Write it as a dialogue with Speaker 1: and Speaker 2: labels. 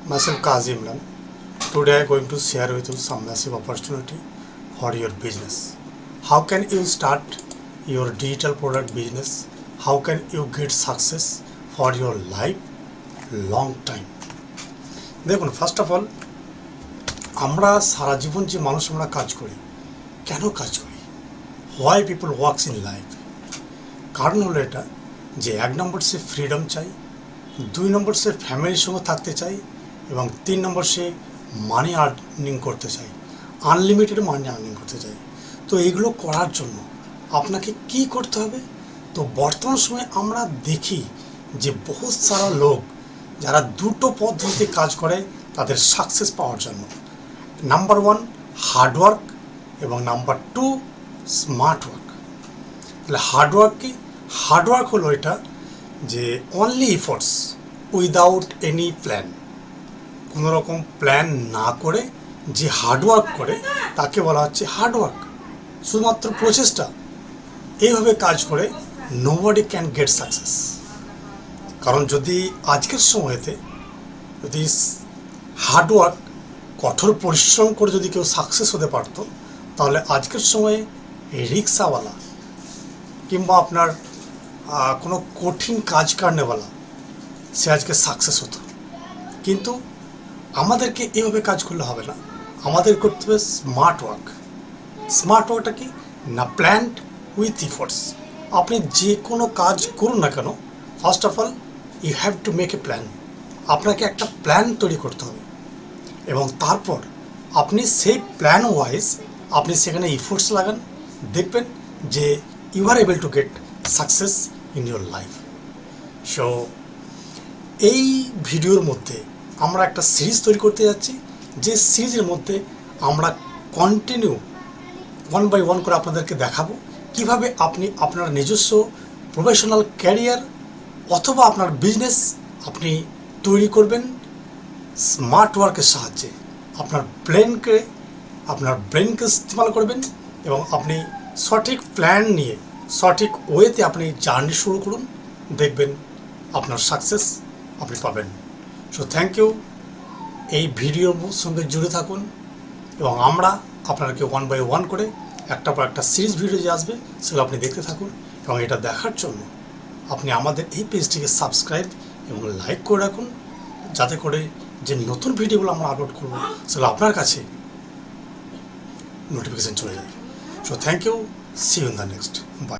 Speaker 1: Myself Kazi Imran. Today I am going to share with you some massive opportunity for your business. How can you start your digital product business? How can you get success for your life long time? দেখুন, first of all আমরা সারা জীবন যে মানুষ আমরা কাজ করি, কেন কাজ করি? Why people works in life? কারণ হলো এটা যে 1 নম্বর সে ফ্রিডম চাই, 2 নম্বর সে ফ্যামিলির সঙ্গে থাকতে চাই, এবং 3 নম্বর সে মানি আর্নিং করতে চাই, আনলিমিটেড মানি আর্নিং করতে চাই। তো এইগুলো করার জন্য আপনাকে কি করতে হবে? তো বর্তমান সময়ে আমরা দেখি যে বহুত সারা লোক যারা দুটো পদ্ধতিতে কাজ করে তাদের সাকসেস পাওয়ার জন্য। নাম্বার 1 হার্ডওয়ার্ক এবং নাম্বার 2 স্মার্ট ওয়ার্ক। তাহলে হার্ডওয়ার্ক কি? হার্ডওয়ার্ক হলো এটা যে only efforts without any plan, কোনো রকম প্ল্যান না করে যে হার্ডওয়ার্ক করে তাকে বলা হচ্ছে হার্ডওয়ার্ক, শুধুমাত্র প্রচেষ্টা। এইভাবে কাজ করে নোবডি ক্যান গেট সাকসেস। কারণ যদি আজকের সময়তে যদি হার্ডওয়ার্ক, কঠোর পরিশ্রম করে যদি কেউ সাকসেস হতে পারতো, তাহলে আজকের সময়ে রিক্সাওয়ালা কিংবা আপনার কোনো কঠিন কাজ কারণেওয়ালা সে আজকে সাকসেস হতো। কিন্তু আমাদেরকে এভাবে কাজ করলে হবে না, আমাদের করতে হবে স্মার্ট ওয়ার্ক। স্মার্ট ওয়ার্কটা কি না? Planned with efforts. আপনি যে কোনো কাজ করুন না কেন, first of all you have to make a plan. আপনাকে একটা প্ল্যান তৈরি করতে হবে এবং তারপর আপনি সেই প্ল্যান ওয়াইজ আপনি সেখানে ইফোর্টস লাগান, দেখবেন যে you are able to get success in your life. So এই ভিডিওর মধ্যে আমরা একটা সিরিজ তৈরি করতে যাচ্ছি, যে সিরিজের মধ্যে আমরা কন্টিনিউ 1 বাই 1 করে আপনাদেরকে দেখাবো কিভাবে আপনি আপনার নিজস্ব প্রফেশনাল ক্যারিয়ার অথবা আপনার বিজনেস আপনি তৈরি করবেন স্মার্ট ওয়ার্কের সাহায্যে। আপনার ব্রেনকে ইস্তেমাল করবেন এবং আপনি সঠিক প্ল্যান নিয়ে সঠিক ওয়েতে আপনি জার্নি শুরু করুন, দেখবেন আপনার সাকসেস আপনি পাবেন। So thank you. এই ভিডিওর সঙ্গে জুড়ে থাকুন এবং আমরা আপনাকে 1 বাই 1 করে একটা পর একটা সিরিজ ভিডিও যে আসবে সেগুলো আপনি দেখতে থাকুন। এবং এটা দেখার জন্য আপনি আমাদের এই পেজটিকে সাবস্ক্রাইব এবং লাইক করে রাখুন, যাতে করে যে নতুন ভিডিওগুলো আমরা আপলোড করব সেগুলো আপনার কাছে নোটিফিকেশান চলে যায়। So thank you, see you in the next. By.